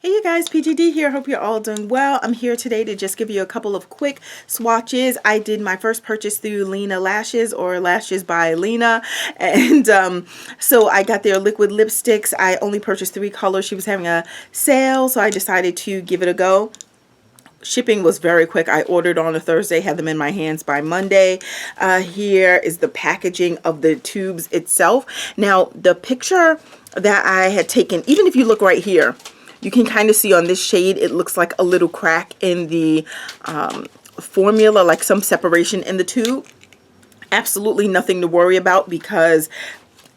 Hey you guys, PGD here. Hope you're all doing well. I'm here today to just give you a couple of quick swatches. I did my first purchase through Lena Lashes, or Lashes by Lena, and so I got their liquid lipsticks. I only purchased 3 colors. She was having a sale, so I decided to give it a go. Shipping was very quick. I ordered on a Thursday, had them in my hands by Monday. Here is the packaging of the tubes itself. Now, the picture that I had taken, even if you look right here, you can kind of see on this shade, it looks like a little crack in the formula, like some separation in the tube. Absolutely nothing to worry about because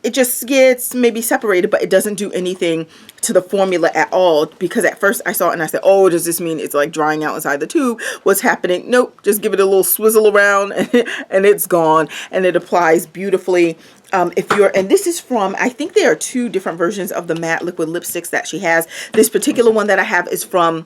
it just gets maybe separated, but it doesn't do anything to the formula at all. Because at first I saw it and I said, oh, does this mean it's like drying out inside the tube? What's happening? Nope, just give it a little swizzle around and it's gone, and it applies beautifully. And this is from, I think there are 2 different versions of the matte liquid lipsticks that she has. This particular one that I have is from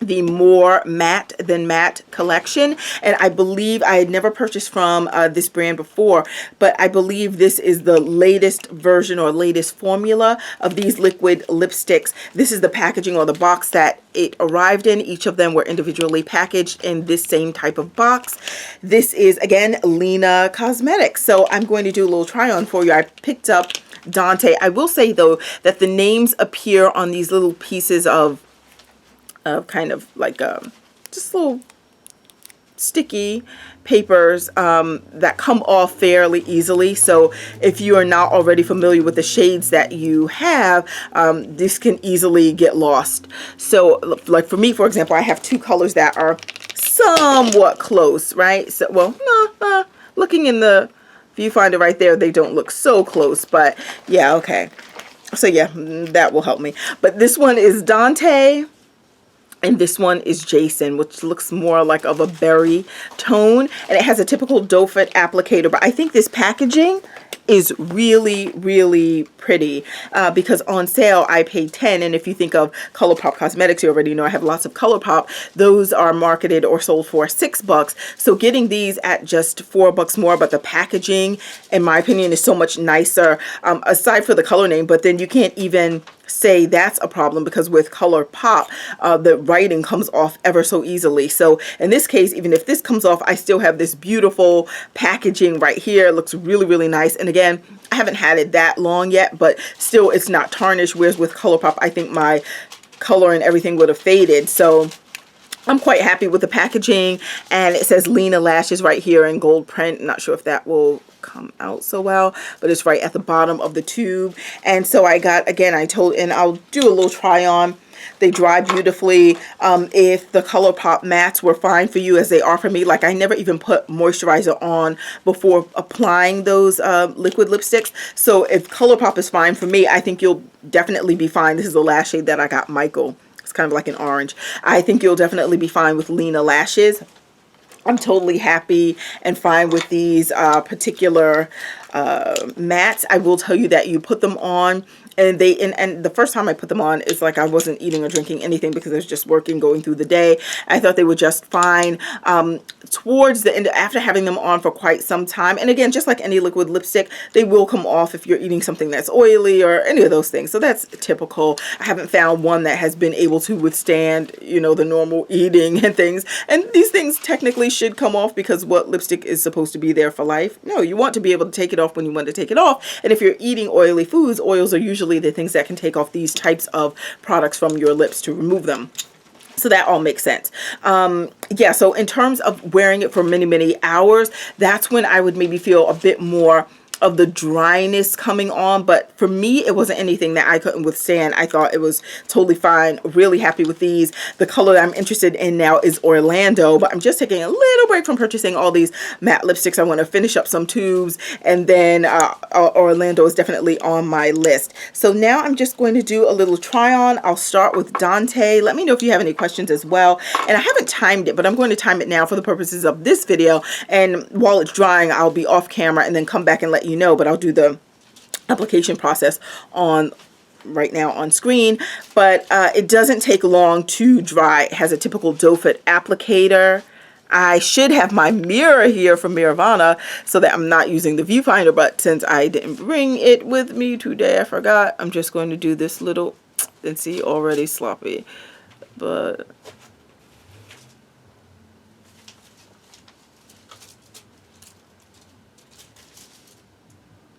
the More Matte Than Matte collection, and I believe I had never purchased from this brand before, but I believe this is the latest version or latest formula of these liquid lipsticks. This is the packaging or the box that it arrived in. Each of them were individually packaged in this same type of box. This is, again, Lena Cosmetics. So I'm going to do a little try on for you. I picked up Dante. I will say though that the names appear on these little pieces of kind of like just little sticky papers that come off fairly easily. So if you are not already familiar with the shades that you have, this can easily get lost. So like for me, for example, I have 2 colors that are somewhat close, right? So, well, no, looking in the viewfinder right there, they don't look so close, but yeah, okay. So yeah, that will help me. But this one is Dante, and this one is Jason, which looks more like of a berry tone. And it has a typical doe foot applicator. But I think this packaging is really, really pretty because on sale I paid $10. And if you think of ColourPop Cosmetics, you already know I have lots of ColourPop. Those are marketed or sold for $6. So getting these at just $4 more, but the packaging, in my opinion, is so much nicer, aside for the color name. But then you can't even say that's a problem because with ColourPop, the writing comes off ever so easily. So in this case, even if this comes off, I still have this beautiful packaging right here. It looks really, really nice. And again, I haven't had it that long yet, but still it's not tarnished. Whereas with ColourPop, I think my color and everything would have faded. So I'm quite happy with the packaging, and it says Lena Lashes right here in gold print. Not sure if that will come out so well, but it's right at the bottom of the tube. And so I got, again, and I'll do a little try on. They dry beautifully. If the ColourPop mattes were fine for you as they are for me, like I never even put moisturizer on before applying those liquid lipsticks. So if ColourPop is fine for me, I think you'll definitely be fine. This is the last shade that I got, Michael. It's kind of like an orange. I think you'll definitely be fine with Lena Lashes. I'm totally happy and fine with these particular mattes. I will tell you that you put them on, and the first time I put them on, it's like I wasn't eating or drinking anything because I was just working, going through the day. I thought they were just fine. Towards the end, after having them on for quite some time, and again, just like any liquid lipstick, they will come off if you're eating something that's oily or any of those things. So that's typical. I haven't found one that has been able to withstand, you know, the normal eating and things. And these things technically should come off because what lipstick is supposed to be there for life? No, you want to be able to take it off when you want to take it off. And if you're eating oily foods, oils are usually the things that can take off these types of products from your lips to remove them. So that all makes sense. Yeah, so in terms of wearing it for many, many hours, that's when I would maybe feel a bit more of the dryness coming on. But for me, it wasn't anything that I couldn't withstand. I thought it was totally fine. Really happy with these. The color that I'm interested in now is Orlando, but I'm just taking a little break from purchasing all these matte lipsticks. I want to finish up some tubes, and then Orlando is definitely on my list. So now I'm just going to do a little try on. I'll start with Dante. Let me know if you have any questions as well. And I haven't timed it, but I'm going to time it now for the purposes of this video. And while it's drying, I'll be off camera and then come back and let you know, but I'll do the application process on right now on screen. But it doesn't take long to dry. It has a typical doe foot applicator. I should have my mirror here from Miravana so that I'm not using the viewfinder, but since I didn't bring it with me today, I forgot. I'm just going to do this little and see, already sloppy. But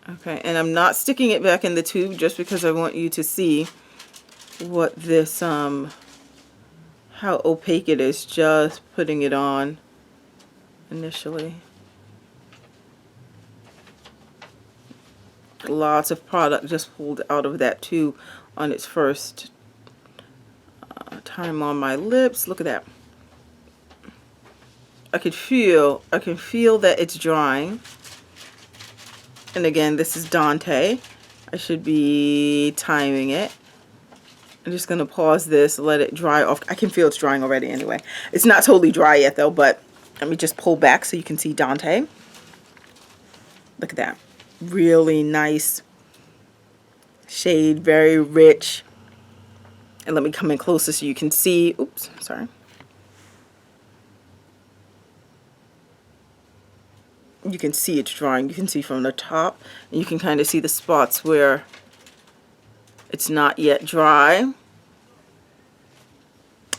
okay, and I'm not sticking it back in the tube just because I want you to see what this how opaque it is, just putting it on initially. Lots of product just pulled out of that tube on its first time on my lips. Look at that. I can feel that it's drying. And again, this is Dante. I should be timing it. I'm just gonna pause this, let it dry off. I can feel it's drying already anyway. It's not totally dry yet though, but let me just pull back so you can see Dante. Look at that. Really nice shade, very rich. And let me come in closer so you can see. Oops, sorry. You can see it's drying. You can see from the top, and you can kind of see the spots where it's not yet dry.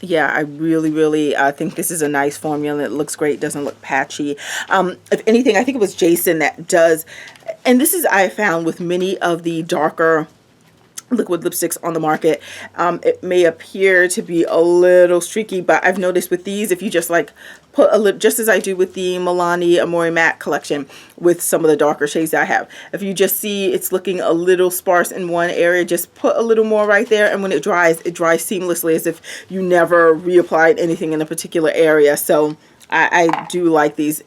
Yeah, I really think this is a nice formula. It looks great. It doesn't look patchy. If anything, I think it was Jason that does, and this is I found with many of the darker liquid lipsticks on the market, it may appear to be a little streaky, but I've noticed with these, if you just like put a little, just as I do with the Milani Amore Matte collection with some of the darker shades that I have, if you just see it's looking a little sparse in one area, just put a little more right there, and when it dries seamlessly as if you never reapplied anything in a particular area. So I do like these.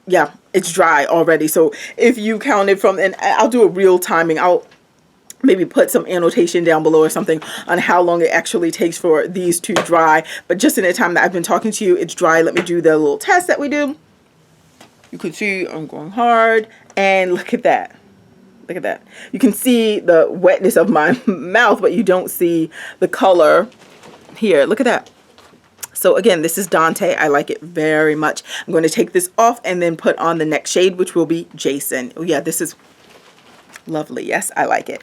Yeah, it's dry already. So if you counted from, and I'll do a real timing, I'll maybe put some annotation down below or something on how long it actually takes for these to dry. But just in the time that I've been talking to you, it's dry. Let me do the little test that we do. You can see I'm going hard, and look at that. Look at that. You can see the wetness of my mouth, but you don't see the color here. Look at that. So again, this is Dante. I like it very much. I'm going to take this off and then put on the next shade, which will be Jason. Oh yeah, this is lovely. Yes, I like it.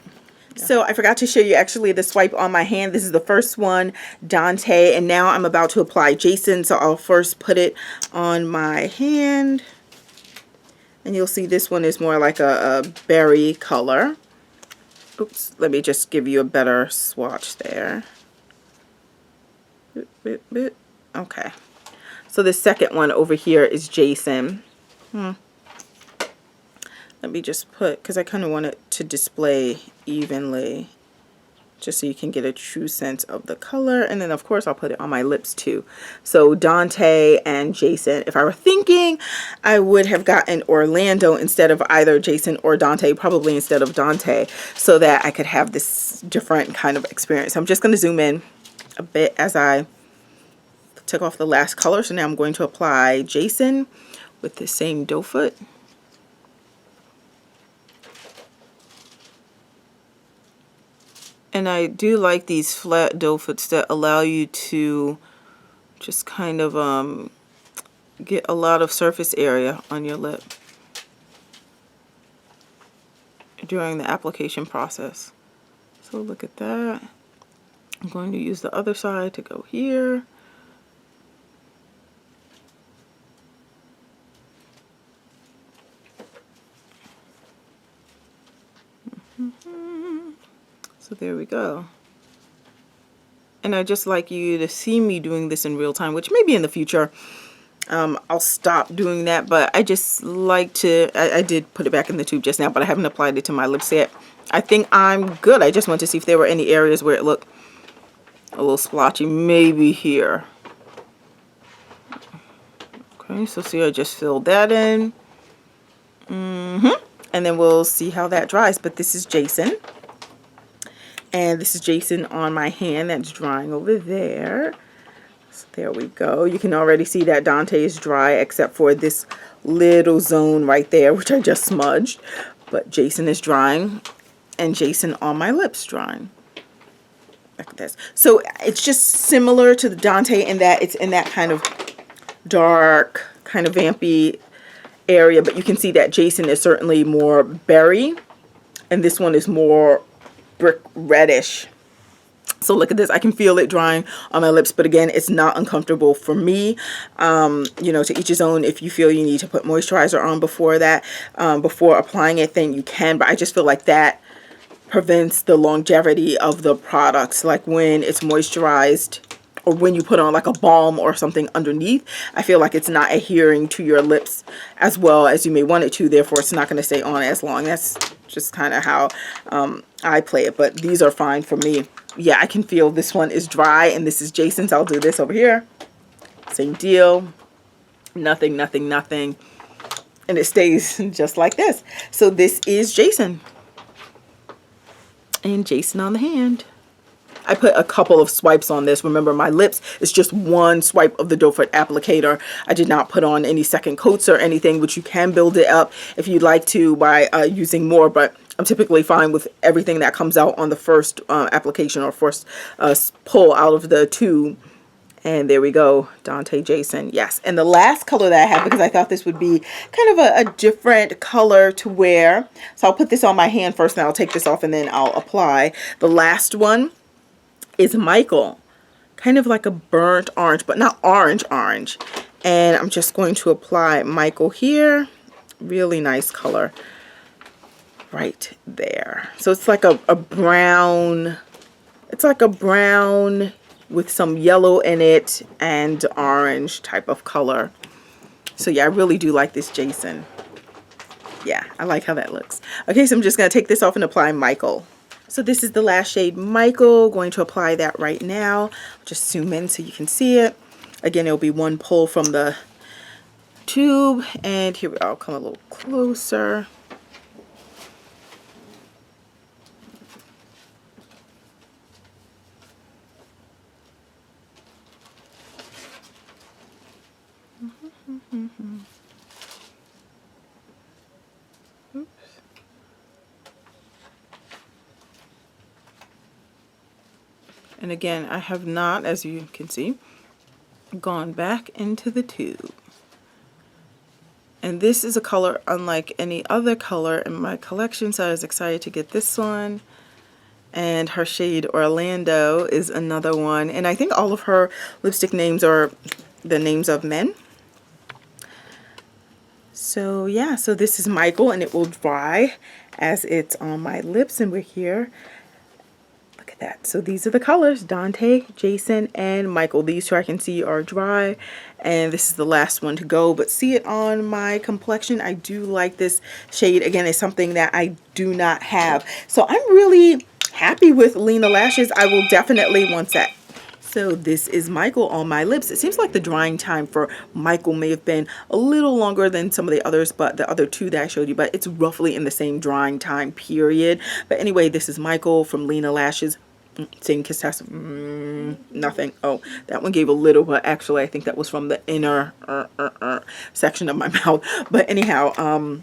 So I forgot to show you actually the swipe on my hand. This is the first one, Dante, and now I'm about to apply Jason. So I'll first put it on my hand, and you'll see this one is more like a berry color. Oops, let me just give you a better swatch there. Okay, so the second one over here is Jason. Let me just put, because I kind of want it to display evenly, just so you can get a true sense of the color. And then of course I'll put it on my lips too. So Dante and Jason. If I were thinking, I would have gotten Orlando instead of either Jason or Dante, probably instead of Dante, so that I could have this different kind of experience. I'm just going to zoom in a bit as I took off the last color. So now I'm going to apply Jason with the same doe foot. And I do like these flat doe foots that allow you to just kind of get a lot of surface area on your lip during the application process. So look at that. I'm going to use the other side to go here. So there we go. And I just like you to see me doing this in real time, which maybe in the future I'll stop doing that, but I just like to, I did put it back in the tube just now, but I haven't applied it to my lips yet. I think I'm good. I just want to see if there were any areas where it looked a little splotchy, maybe here. Okay, so see, I just filled that in. And then we'll see how that dries. But this is Jason. And this is Jason on my hand that's drying over there. So there we go. You can already see that Dante is dry except for this little zone right there, which I just smudged. But Jason is drying, and Jason on my lips drying. Look at this. So it's just similar to the Dante in that it's in that kind of dark, kind of vampy area, but you can see that Jason is certainly more berry, and this one is more brick reddish. So look at this, I can feel it drying on my lips, but again, it's not uncomfortable for me. You know, to each his own. If you feel you need to put moisturizer on before that, before applying it, then you can, but I just feel like that prevents the longevity of the products. Like when it's moisturized, or when you put on like a balm or something underneath, I feel like it's not adhering to your lips as well as you may want it to, therefore it's not going to stay on as long. That's just kind of how I play it, but these are fine for me. Yeah, I can feel this one is dry, and this is Jason's. I'll do this over here. Same deal. Nothing, nothing, nothing. And it stays just like this. So this is Jason. And Jason on the hand. I put a couple of swipes on this. Remember, my lips is just one swipe of the doe foot applicator. I did not put on any second coats or anything, which you can build it up if you'd like to by using more, but I'm typically fine with everything that comes out on the first application or first pull out of the tube. And there we go, Dante, Jason, yes. And the last color that I have, because I thought this would be kind of a different color to wear. So I'll put this on my hand first, and I'll take this off, and then I'll apply. The last one is Michael. Kind of like a burnt orange, but not orange orange. And I'm just going to apply Michael here. Really nice color. Right there. So it's like a brown, it's like a brown with some yellow in it and orange type of color. So yeah, I really do like this Jason. Yeah, I like how that looks. Okay, so I'm just going to take this off and apply Michael. So this is the last shade, Michael. Going to apply that right now. Just zoom in so you can see it. Again, it'll be one pull from the tube. And here we go. I'll come a little closer. Oops. And again, I have not, as you can see, gone back into the tube. And this is a color unlike any other color in my collection, so I was excited to get this one. And her shade Orlando is another one. And I think all of her lipstick names are the names of men. So yeah, so this is Michael, and it will dry as it's on my lips, and we're here. Look at that. So these are the colors, Dante, Jason, and Michael. These two I can see are dry, and this is the last one to go, but see it on my complexion. I do like this shade. Again, it's something that I do not have. So I'm really happy with Lena Lashes. I will definitely want that. So this is Michael on my lips. It seems like the drying time for Michael may have been a little longer than some of the others, but the other two that I showed you, but it's roughly in the same drying time period. But anyway, this is Michael from Lena Lashes. Same kiss test. Nothing. Oh, that one gave a little, but actually I think that was from the inner section of my mouth. But anyhow,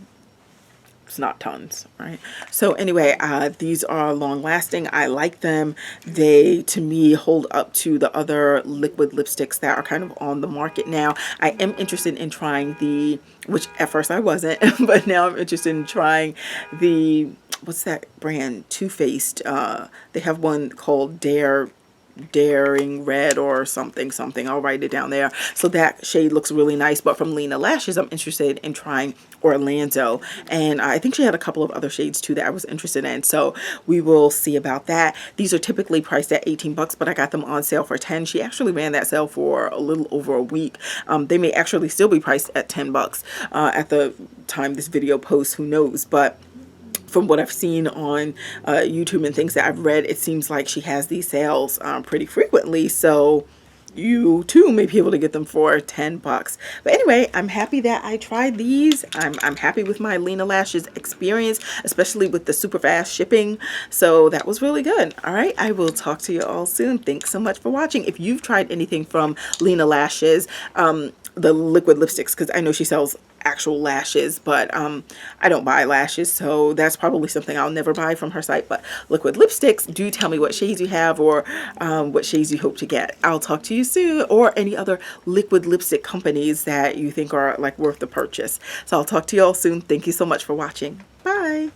it's not tons, right? So anyway, these are long lasting. I like them. They, to me, hold up to the other liquid lipsticks that are kind of on the market now. I am interested in trying the, which at first I wasn't, but now I'm interested in trying the, what's that brand? Too Faced. They have one called Daring Red or something. I'll write it down there. So that shade looks really nice. But from Lena Lashes, I'm interested in trying Orlando, and I think she had a couple of other shades too that I was interested in, so we will see about that. These are typically priced at 18 bucks, but I got them on sale for 10. She actually ran that sale for a little over a week. They may actually still be priced at 10 bucks at the time this video posts, who knows, but from what I've seen on YouTube and things that I've read, it seems like she has these sales pretty frequently, so you too may be able to get them for 10 bucks. But anyway, I'm happy that I tried these. I'm happy with my Lena Lashes experience, especially with the super fast shipping. So that was really good. All right, I will talk to you all soon. Thanks so much for watching. If you've tried anything from Lena Lashes, the liquid lipsticks, because I know she sells actual lashes, but I don't buy lashes, so that's probably something I'll never buy from her site. But liquid lipsticks, do tell me what shades you have, or what shades you hope to get. I'll talk to you soon, or any other liquid lipstick companies that you think are like worth the purchase. So I'll talk to you all soon. Thank you so much for watching. Bye.